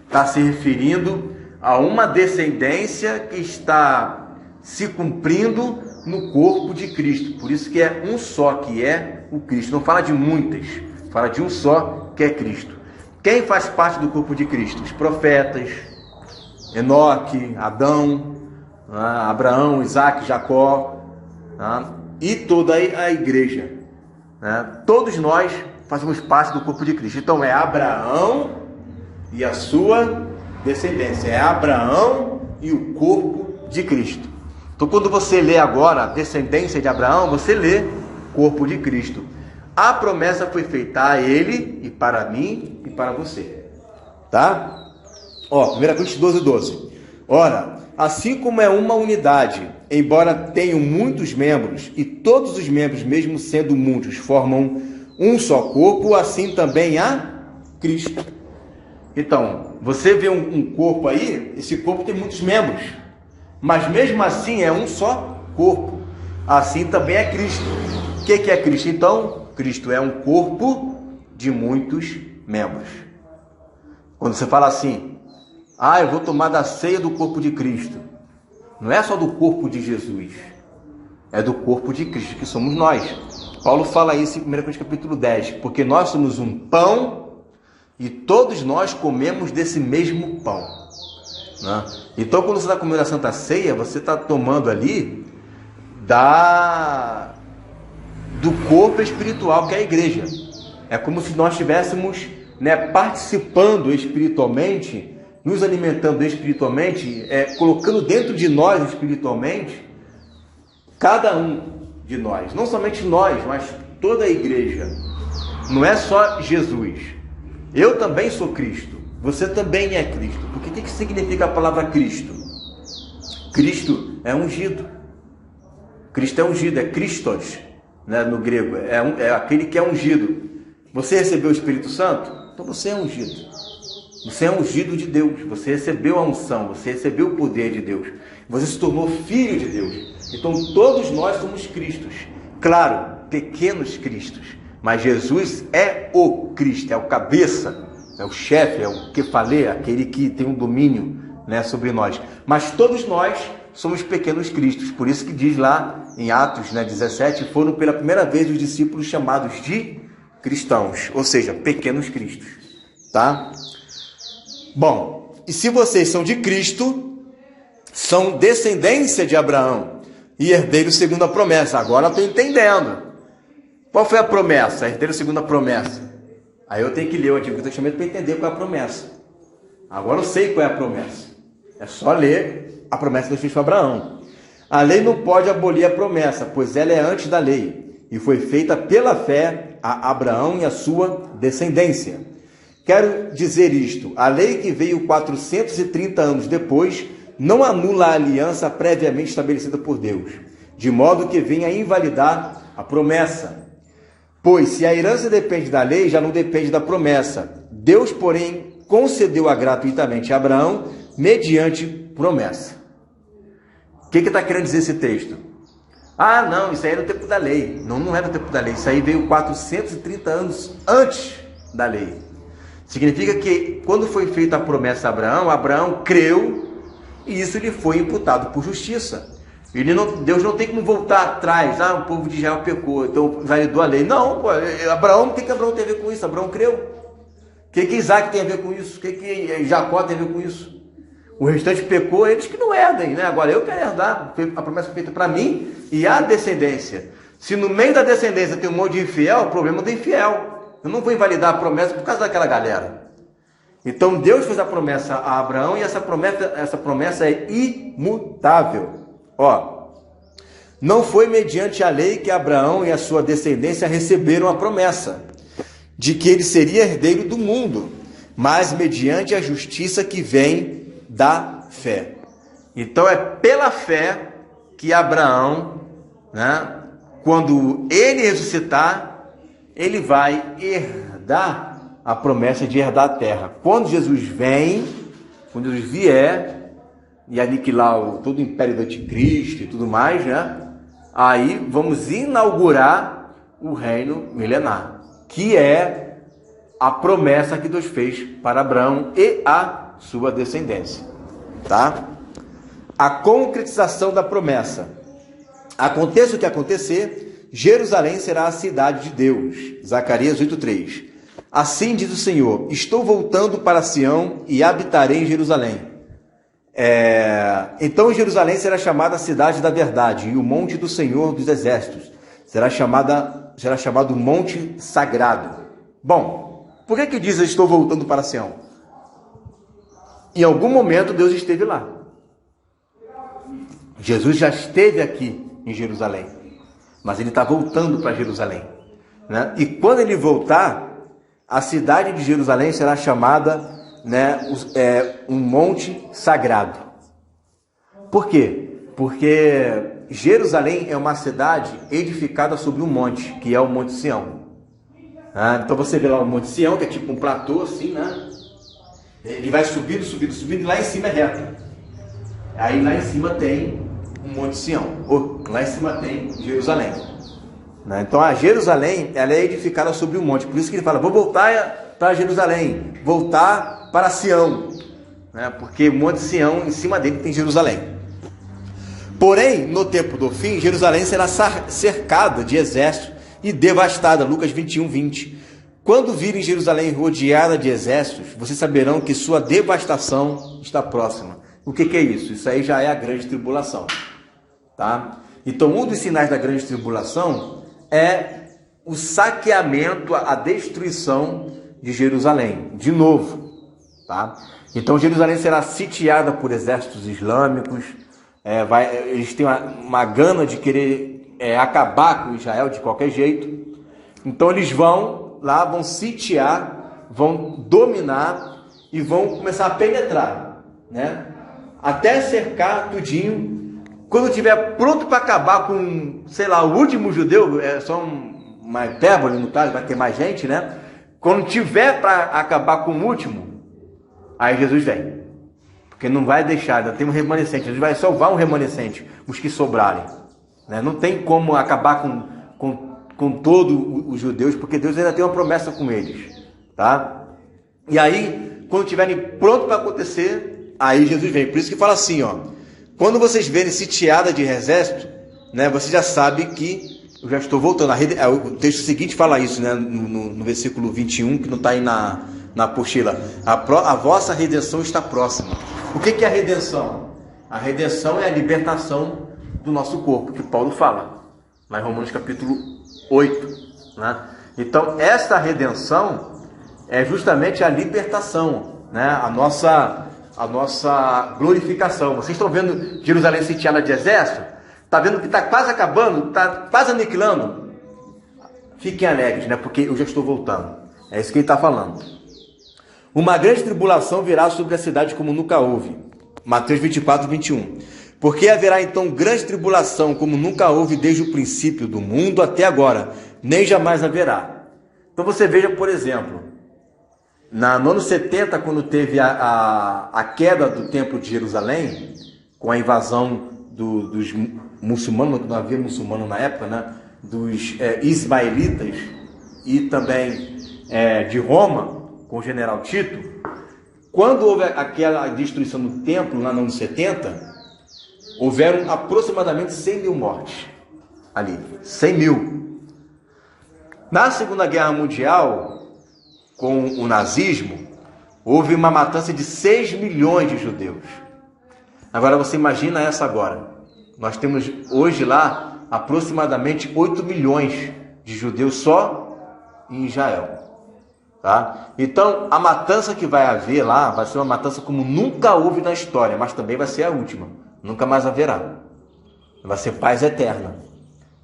Está se referindo a uma descendência que está se cumprindo no corpo de Cristo. Por isso que é um só que é o Cristo. Não fala de muitas, fala de um só que é Cristo. Quem faz parte do corpo de Cristo? Os profetas, Enoque, Adão, Abraão, Isaac, Jacó, e toda a igreja. Todos nós fazemos parte do corpo de Cristo. Então é Abraão e a sua descendência. É Abraão e o corpo de Cristo. Então quando você lê agora a descendência de Abraão, você lê corpo de Cristo. A promessa foi feita a ele e para mim e para você. Tá? 1 Coríntios 12:12. Ora, assim como é uma unidade, embora tenham muitos membros, e todos os membros, mesmo sendo muitos, formam um só corpo, assim também há Cristo. Então, Você vê um corpo aí, esse corpo tem muitos membros, mas mesmo assim é um só corpo. Assim também é Cristo. O que é Cristo? Então, Cristo é um corpo de muitos membros. Quando você fala assim, eu vou tomar da ceia do corpo de Cristo, não é só do corpo de Jesus, é do corpo de Cristo, que somos nós. Paulo fala isso em 1 Coríntios capítulo 10, porque nós somos um pão e todos nós comemos desse mesmo pão, né? Então, quando você está comendo a Santa Ceia, você está tomando ali do corpo espiritual que é a igreja. É como se nós estivéssemos, participando espiritualmente, nos alimentando espiritualmente, colocando dentro de nós espiritualmente, cada um de nós, não somente nós, mas toda a igreja. Não é só Jesus. Eu também sou Cristo, você também é Cristo. Porque o que significa a palavra Cristo? Cristo é ungido. Cristo é ungido, é Christos, né, no grego, é aquele que é ungido. Você recebeu o Espírito Santo? Então você é ungido. Você é ungido de Deus, você recebeu a unção, você recebeu o poder de Deus. Você se tornou filho de Deus. Então todos nós somos Cristos. Claro, pequenos Cristos, mas Jesus é o Cristo, é o cabeça, é o chefe, é o kefalé, aquele que tem um domínio, sobre nós. Mas todos nós somos pequenos Cristos. Por isso que diz lá em Atos 17, foram pela primeira vez os discípulos chamados de cristãos, ou seja, pequenos Cristos, tá? Bom, e se vocês são de Cristo, são descendência de Abraão e herdeiros segundo a promessa. Agora eu estou entendendo. Qual foi a promessa? Herdeiro segundo a promessa. Aí eu tenho que ler o Antigo Testamento para entender qual é a promessa. Agora eu sei qual é a promessa. É só ler a promessa que Deus fez para Abraão. A lei não pode abolir a promessa, pois ela é antes da lei, e foi feita pela fé a Abraão e a sua descendência. Quero dizer isto: a lei que veio 430 anos depois não anula a aliança previamente estabelecida por Deus, de modo que venha a invalidar a promessa. Pois se a herança depende da lei, já não depende da promessa. Deus, porém, concedeu-a gratuitamente a Abraão mediante promessa. O que está querendo dizer esse texto? Não, isso aí é no tempo da lei. Não é no tempo da lei. Isso aí veio 430 anos antes da lei. Significa que quando foi feita a promessa a Abraão, Abraão creu e isso lhe foi imputado por justiça. Deus não tem como voltar atrás. O povo de Israel pecou, então validou a lei. Não, Abraão, o que Abraão tem a ver com isso? Abraão creu. O que Isaac tem a ver com isso? O que Jacó tem a ver com isso? O restante pecou, eles que não herdem, né? Agora eu quero herdar, a promessa feita para mim e a descendência. Se no meio da descendência tem um monte de infiel, o problema é do infiel. Eu não vou invalidar a promessa por causa daquela galera. Então Deus fez a promessa a Abraão e essa promessa é imutável. Não foi mediante a lei que Abraão e a sua descendência receberam a promessa de que ele seria herdeiro do mundo, mas mediante a justiça que vem da fé. Então é pela fé que Abraão, quando ele ressuscitar, ele vai herdar a promessa de herdar a terra. Quando Jesus vier e aniquilar todo o império do anticristo e tudo mais, aí vamos inaugurar o reino milenar, que é a promessa que Deus fez para Abraão e a sua descendência, tá? A concretização da promessa. Aconteça o que acontecer, Jerusalém será a cidade de Deus. Zacarias 8:3. Assim diz o Senhor: estou voltando para Sião e habitarei em Jerusalém. Então Jerusalém será chamada a cidade da verdade, e o monte do Senhor dos exércitos será chamado monte sagrado. Bom, por que diz estou voltando para Sião? Em algum momento Deus esteve lá. Jesus já esteve aqui em Jerusalém, mas ele está voltando para Jerusalém, E quando ele voltar, a cidade de Jerusalém será chamada, um monte sagrado. Por quê? Porque Jerusalém é uma cidade edificada sobre um monte, que é o Monte Sião. Então você vê lá o Monte Sião, que é tipo um platô assim, Ele vai subindo, subindo, subindo, e lá em cima é reto. Aí lá em cima tem o Monte Sião, lá em cima tem Jerusalém. Então a Jerusalém, ela é edificada sobre um monte, por isso que ele fala, vou voltar para Jerusalém, voltar para Sião, porque o Monte Sião, em cima dele tem Jerusalém. Porém, no tempo do fim, Jerusalém será cercada de exércitos e devastada, Lucas 21, 20. Quando virem Jerusalém rodeada de exércitos, vocês saberão que sua devastação está próxima. O que é isso? Isso aí já é a grande tribulação. Tá? Então, um dos sinais da grande tribulação é o saqueamento, a destruição de Jerusalém, de novo. Tá? Então, Jerusalém será sitiada por exércitos islâmicos, eles têm uma gana de querer acabar com Israel de qualquer jeito. Então, eles vão lá, vão sitiar, vão dominar e vão começar a penetrar, até cercar tudinho. Quando estiver pronto para acabar com, sei lá, o último judeu, é só uma hipérbole no caso, vai ter mais gente, Quando tiver para acabar com o último, aí Jesus vem. Porque não vai deixar, ainda tem um remanescente. Jesus vai salvar um remanescente, os que sobrarem. Não tem como acabar com todos os judeus, porque Deus ainda tem uma promessa com eles. Tá? E aí, quando estiverem pronto para acontecer, aí Jesus vem. Por isso que fala assim, quando vocês verem sitiada de exército, você já sabe que eu já estou voltando. O texto seguinte fala isso, no versículo 21, que não está aí na apostila. A vossa redenção está próxima. O que é a redenção? A redenção é a libertação do nosso corpo, que Paulo fala, lá em Romanos capítulo 8. Então, esta redenção é justamente a libertação, a nossa glorificação. Vocês estão vendo Jerusalém sitiada de exército? Está vendo que está quase acabando, está quase aniquilando? Fiquem alegres, porque eu já estou voltando. É isso que ele está falando. Uma grande tribulação virá sobre a cidade como nunca houve. Mateus 24, 21. Porque haverá então grande tribulação como nunca houve desde o princípio do mundo até agora, nem jamais haverá. Então você veja, por exemplo, no ano 70, quando teve a queda do templo de Jerusalém, com a invasão dos muçulmanos, não havia muçulmano na época, dos ismaelitas e também de Roma, com o general Tito, quando houve aquela destruição do templo lá no ano 70, houveram aproximadamente 100 mil mortes ali, 100 mil. Na Segunda Guerra Mundial, com o nazismo, houve uma matança de 6 milhões de judeus. Agora você imagina essa agora. Nós temos hoje lá aproximadamente 8 milhões de judeus só em Israel. Tá? Então, a matança que vai haver lá vai ser uma matança como nunca houve na história, mas também vai ser a última. Nunca mais haverá. Vai ser paz eterna.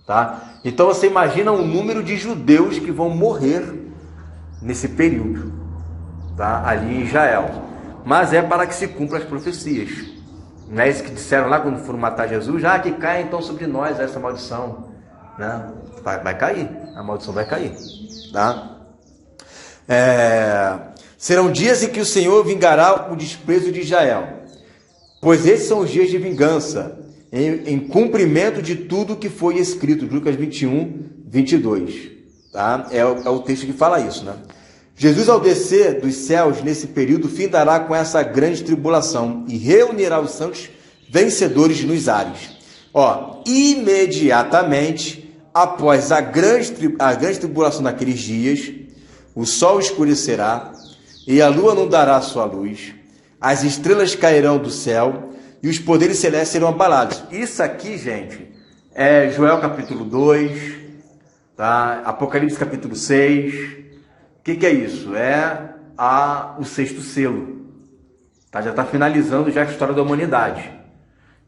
Tá? Então, você imagina o número de judeus que vão morrer nesse período, tá? Ali em Israel. Mas é para que se cumpram as profecias. Não é isso que disseram lá quando foram matar Jesus? Que caia então sobre nós essa maldição. Vai cair. A maldição vai cair. Tá? Serão dias em que o Senhor vingará o desprezo de Israel, pois esses são os dias de vingança, em cumprimento de tudo que foi escrito. Lucas 21, 22. Tá? É o texto que fala isso. Jesus, ao descer dos céus nesse período, findará com essa grande tribulação e reunirá os santos vencedores nos ares. Imediatamente após a grande tribulação daqueles dias, o sol escurecerá e a lua não dará sua luz, as estrelas cairão do céu e os poderes celestes serão abalados. Isso aqui, gente, é Joel capítulo 2, tá? Apocalipse capítulo 6. O que é isso? É o sexto selo. Tá? Já está finalizando já a história da humanidade.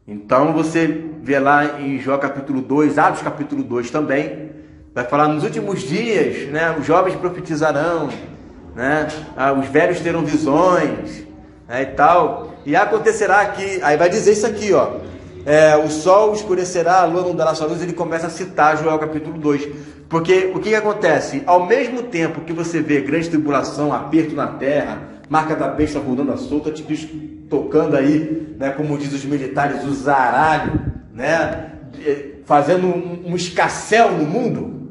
Então você vê lá em Joel capítulo 2, Atos capítulo 2 também, vai falar nos últimos dias, os jovens profetizarão, os velhos terão visões, e tal. E acontecerá aqui, aí vai dizer isso aqui, o sol escurecerá, a lua não dará sua luz. Ele começa a citar Joel capítulo 2. Porque o que acontece? Ao mesmo tempo que você vê grande tribulação, aperto na terra, marca da besta rodando à solta, tipo tocando aí, né, como diz os militares, o zaralho, né, fazendo um escarcéu no mundo.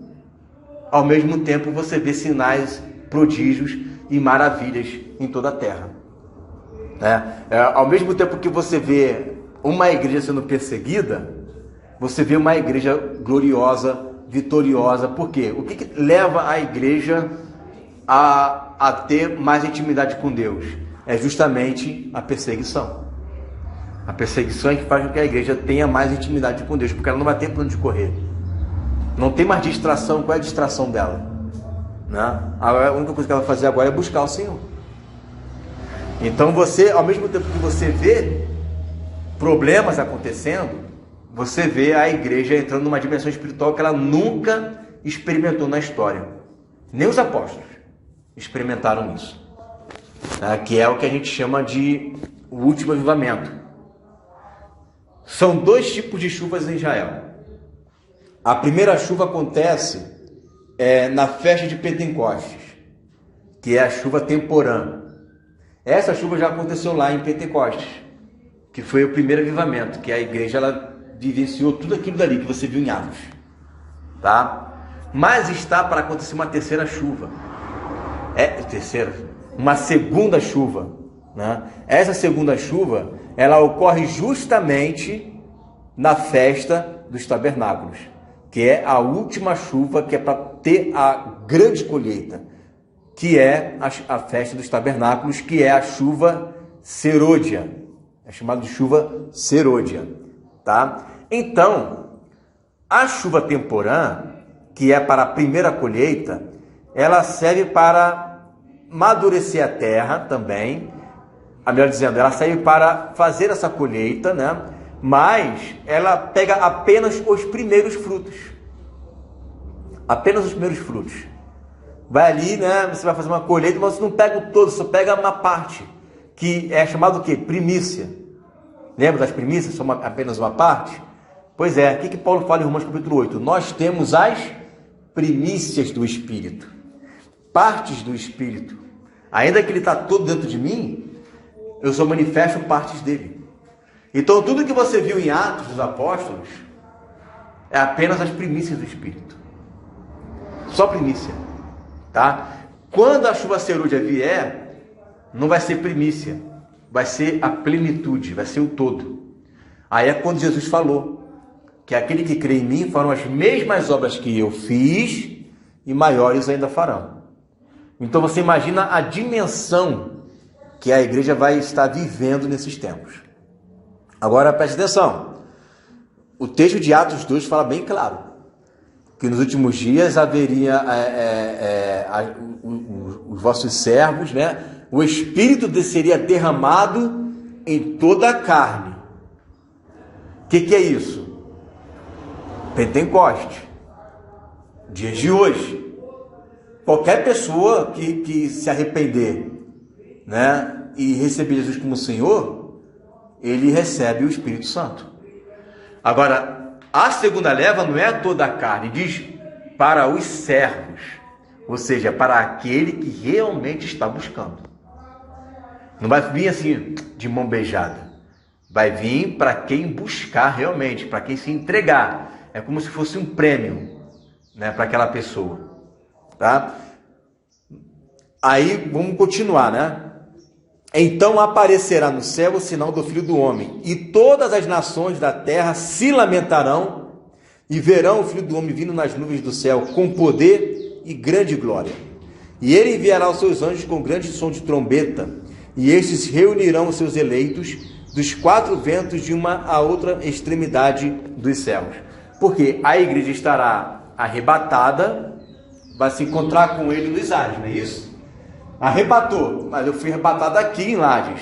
Ao mesmo tempo você vê sinais, prodígios e maravilhas em toda a terra. Ao mesmo tempo que você vê uma igreja sendo perseguida, você vê uma igreja gloriosa, vitoriosa. Por quê? O que leva a igreja a ter mais intimidade com Deus? É justamente a perseguição. A perseguição é que faz com que a igreja tenha mais intimidade com Deus, porque ela não vai ter para onde correr. Não tem mais distração. Qual é a distração dela? A única coisa que ela vai fazer agora é buscar o Senhor. Então você, ao mesmo tempo que você vê problemas acontecendo, você vê a igreja entrando numa dimensão espiritual que ela nunca experimentou na história. Nem os apóstolos experimentaram isso, que é o que a gente chama de o último avivamento. São dois tipos de chuvas em Israel. A primeira chuva acontece na festa de Pentecostes, que é a chuva temporã. Essa chuva já aconteceu lá em Pentecostes, que foi o primeiro avivamento, que a igreja ela vivenciou tudo aquilo dali que você viu em Atos, Mas está para acontecer uma terceira chuva, uma segunda chuva, Essa segunda chuva, ela ocorre justamente na festa dos tabernáculos, que é a última chuva, que é para ter a grande colheita, que é a festa dos tabernáculos, que é a chuva serôdia, é chamada de chuva serôdia, Então, a chuva temporã, que é para a primeira colheita, ela serve para amadurecer a terra também, melhor dizendo, ela serve para fazer essa colheita, mas ela pega apenas os primeiros frutos. Apenas os primeiros frutos. Vai ali, você vai fazer uma colheita, mas você não pega o todo, você pega uma parte, que é chamado o quê? Primícia. Lembra das primícias? São apenas uma parte? Pois é, o que Paulo fala em Romanos capítulo 8? Nós temos as primícias do Espírito, partes do Espírito. Ainda que ele está todo dentro de mim, eu só manifesto partes dele. Então tudo que você viu em Atos dos Apóstolos é apenas as primícias do Espírito. Só primícia. Quando a chuva serúdia vier, não vai ser primícia, vai ser a plenitude, vai ser o todo. Aí é quando Jesus falou que aquele que crê em mim farão as mesmas obras que eu fiz e maiores ainda farão. Então você imagina a dimensão que a igreja vai estar vivendo nesses tempos. Agora preste atenção, o texto de Atos 2 fala bem claro que nos últimos dias haveria os vossos servos, o Espírito seria derramado em toda a carne. O que é isso? Pentecoste, dias de hoje. Qualquer pessoa que se arrepender, e receber Jesus como Senhor, ele recebe o Espírito Santo. Agora, a segunda leva não é toda a carne, diz para os servos, ou seja, para aquele que realmente está buscando. Não vai vir assim de mão beijada, vai vir para quem buscar realmente, para quem se entregar. É como se fosse um prêmio, para aquela pessoa, Aí vamos continuar, Então aparecerá no céu o sinal do Filho do Homem, e todas as nações da terra se lamentarão e verão o Filho do Homem vindo nas nuvens do céu com poder e grande glória. E ele enviará os seus anjos com grande som de trombeta, e estes reunirão os seus eleitos dos quatro ventos de uma a outra extremidade dos céus. Porque a igreja estará arrebatada, vai se encontrar com ele nos ares, não é isso? Arrebatou, mas eu fui arrebatado aqui em Lages.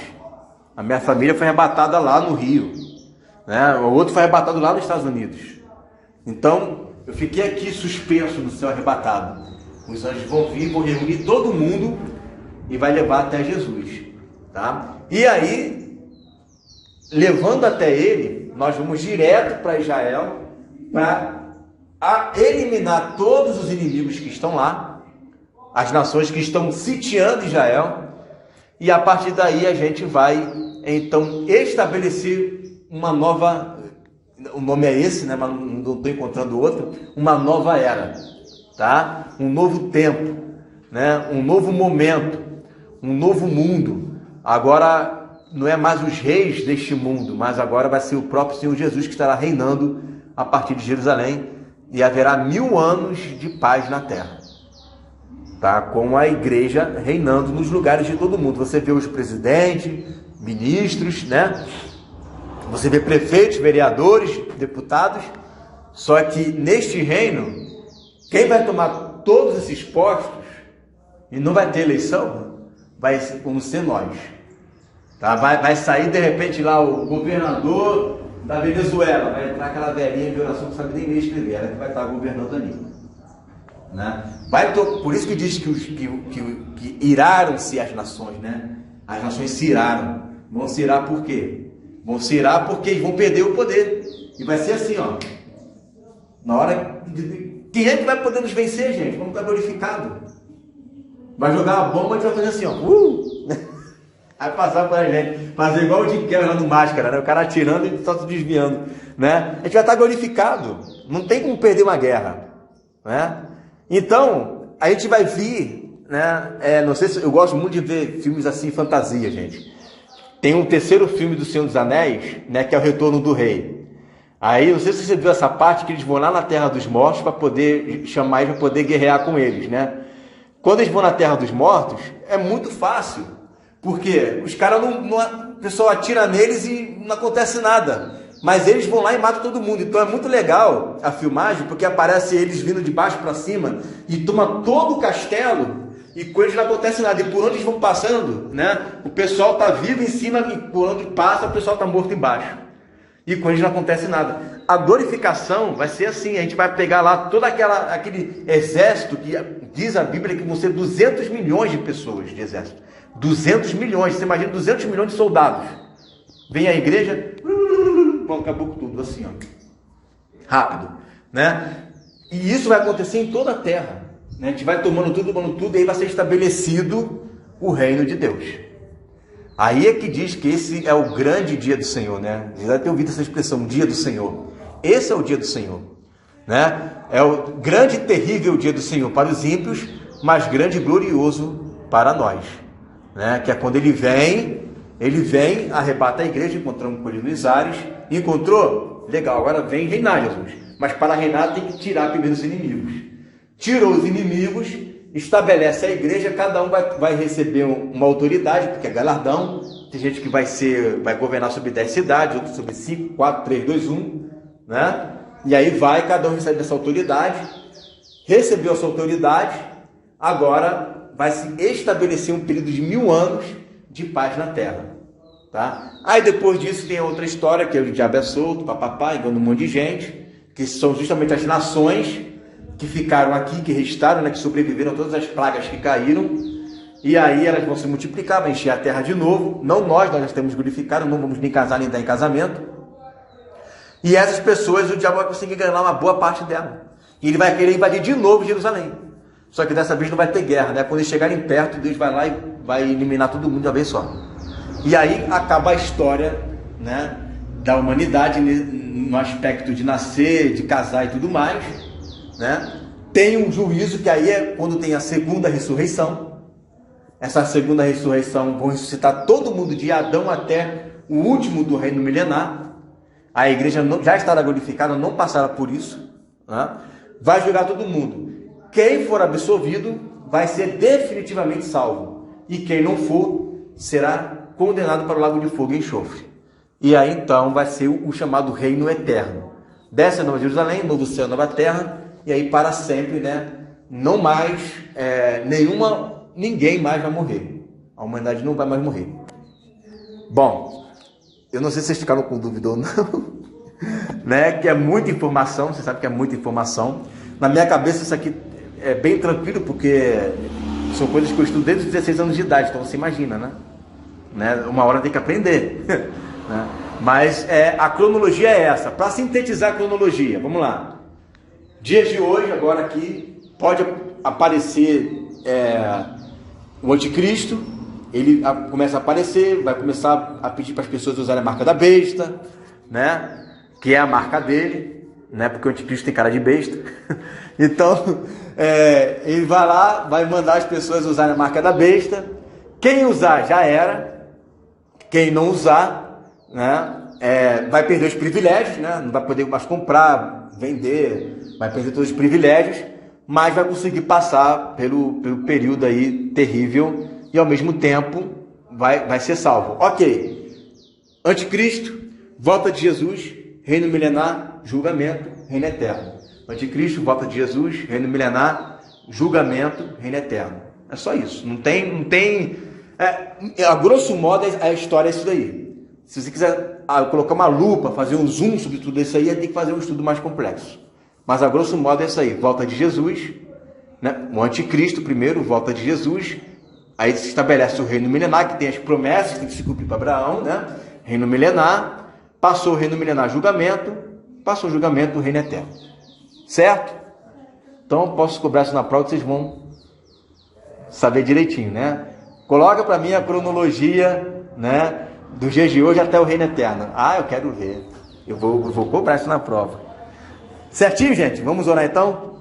A minha família foi arrebatada lá no Rio, O outro foi arrebatado lá nos Estados Unidos. Então, eu fiquei aqui suspenso no céu arrebatado. Os anjos vão vir, vão reunir todo mundo e vai levar até Jesus, E aí, levando até ele, nós vamos direto para Israel para eliminar todos os inimigos que estão lá, as nações que estão sitiando Israel, e a partir daí a gente vai, então, estabelecer uma nova, o nome é esse, né? Mas não estou encontrando outro, uma nova era, tá? Um novo tempo, né? Um novo momento, um novo mundo. Agora não é mais os reis deste mundo, mas agora vai ser o próprio Senhor Jesus que estará reinando a partir de Jerusalém, e haverá 1000 anos de paz na terra, tá? Com a igreja reinando nos lugares de todo mundo. Você vê os presidentes, ministros, né? Você vê prefeitos, vereadores, deputados. Só que neste reino, quem vai tomar todos esses postos e não vai ter eleição, vamos ser nós, tá? Vai sair de repente lá o governador da Venezuela, vai entrar aquela velhinha de oração que não sabe nem ler e escrever, ela que vai estar governando ali, né? Por isso que diz que iraram-se as nações, né? As nações se iraram. Vão se irar por quê? Vão se irar porque eles vão perder o poder. E vai ser assim, ó. Na hora quem é que vai poder nos vencer, gente? Vamos estar glorificado. Vai jogar a bomba e a gente vai fazer assim, ó. Vai passar por a gente. Fazer igual o Jim Carrey lá no Máscara, né? O cara atirando e só se desviando, né? A gente vai estar glorificado. Não tem como perder uma guerra, né? Então, a gente vai vir, né? Não sei se eu gosto muito de ver filmes assim, fantasia, gente. Tem um terceiro filme do Senhor dos Anéis, né? Que é o Retorno do Rei. Aí, não sei se você viu essa parte que eles vão lá na Terra dos Mortos para poder chamar eles, para poder guerrear com eles, né? Quando eles vão na Terra dos Mortos, é muito fácil, porque os caras o pessoal atira neles e não acontece nada. Mas eles vão lá e matam todo mundo. Então é muito legal a filmagem, porque aparece eles vindo de baixo para cima e toma todo o castelo e com eles não acontece nada. E por onde eles vão passando, né? O pessoal está vivo em cima e por onde passa o pessoal está morto embaixo. E com eles não acontece nada. A glorificação vai ser assim, a gente vai pegar lá todo aquele exército que diz a Bíblia que vão ser 200 milhões de pessoas de exército. 200 milhões, você imagina 200 milhões de soldados. Vem a igreja, acabou com tudo, assim, ó. Rápido, né? E isso vai acontecer em toda a terra, né? A gente vai tomando tudo, e aí vai ser estabelecido o reino de Deus. Aí é que diz que esse é o grande dia do Senhor, né? Você deve ter ouvido essa expressão, dia do Senhor. Esse é o dia do Senhor, né? É o grande e terrível dia do Senhor para os ímpios, mas grande e glorioso para nós, né? Que é quando ele vem, arrebata a igreja, encontramos com ele nos ares, encontrou? Legal, agora vem reinar Jesus. Mas para reinar tem que tirar primeiro os inimigos. Tirou os inimigos, estabelece a igreja, cada um vai receber uma autoridade, porque é galardão. Tem gente que vai governar sobre 10 cidades, outros sobre 5, 4, 3, 2, 1, né? E aí cada um recebe essa autoridade, recebeu essa autoridade, agora vai se estabelecer um período de 1000 anos de paz na terra, tá? Aí depois disso tem outra história, que o diabo é solto, papapá, engana um monte de gente, que são justamente as nações que ficaram aqui, que restaram, né, que sobreviveram a todas as pragas que caíram, e aí elas vão se multiplicar, vai encher a terra de novo. Não nós já temos glorificado, não vamos nem casar nem dar em casamento. E essas pessoas, o diabo vai conseguir ganhar uma boa parte dela. E ele vai querer invadir de novo Jerusalém. Só que dessa vez não vai ter guerra, né? Quando eles chegarem perto, Deus vai lá e vai eliminar todo mundo de uma vez só. E aí acaba a história, né, da humanidade no aspecto de nascer, de casar e tudo mais, né? Tem um juízo que aí é quando tem a segunda ressurreição. Essa segunda ressurreição vão ressuscitar todo mundo de Adão até o último do reino milenar. A igreja já estará glorificada, não passará por isso, né? Vai julgar todo mundo. Quem for absolvido vai ser definitivamente salvo. E quem não for será condenado para o lago de fogo e enxofre. E aí então vai ser o chamado reino eterno. Desce a Nova Jerusalém, novo céu, nova terra. E aí para sempre, né? Não mais, ninguém mais vai morrer. A humanidade não vai mais morrer. Bom, eu não sei se vocês ficaram com dúvida ou não, né? Que é muita informação, você sabe que é muita informação. Na minha cabeça isso aqui é bem tranquilo, porque são coisas que eu estudo desde os 16 anos de idade, então você imagina, né? Uma hora tem que aprender, né? Mas a cronologia é essa. Para sintetizar a cronologia, vamos lá. Dias de hoje, agora aqui, pode aparecer o anticristo, ele começa a aparecer, vai começar a pedir para as pessoas usarem a marca da besta, né? Que é a marca dele, né? Porque o anticristo tem cara de besta. Então, ele vai lá, vai mandar as pessoas usarem a marca da besta. Quem usar já era. Quem não usar, né? Vai perder os privilégios, né? Não vai poder mais comprar, vender, vai perder todos os privilégios, mas vai conseguir passar pelo período aí terrível e ao mesmo tempo vai ser salvo. Ok, anticristo, volta de Jesus, reino milenar, julgamento, reino eterno. Anticristo, volta de Jesus, reino milenar, julgamento, reino eterno. É só isso, não tem a grosso modo a história é isso daí. Se você quiser colocar uma lupa, fazer um zoom sobre tudo isso aí, tem que fazer um estudo mais complexo. Mas a grosso modo é isso aí, volta de Jesus, né? O anticristo primeiro, volta de Jesus, aí se estabelece o reino milenar, que tem as promessas que tem que se cumprir para Abraão, né? Reino milenar, passou o reino milenar, julgamento, passou o julgamento, o reino eterno. Certo? Então posso cobrar isso na prova que vocês vão saber direitinho, né? Coloca para mim a cronologia, né? Do dia de hoje até o reino eterno. Eu quero ver. Eu vou cobrar isso na prova. Certinho, gente? Vamos orar então?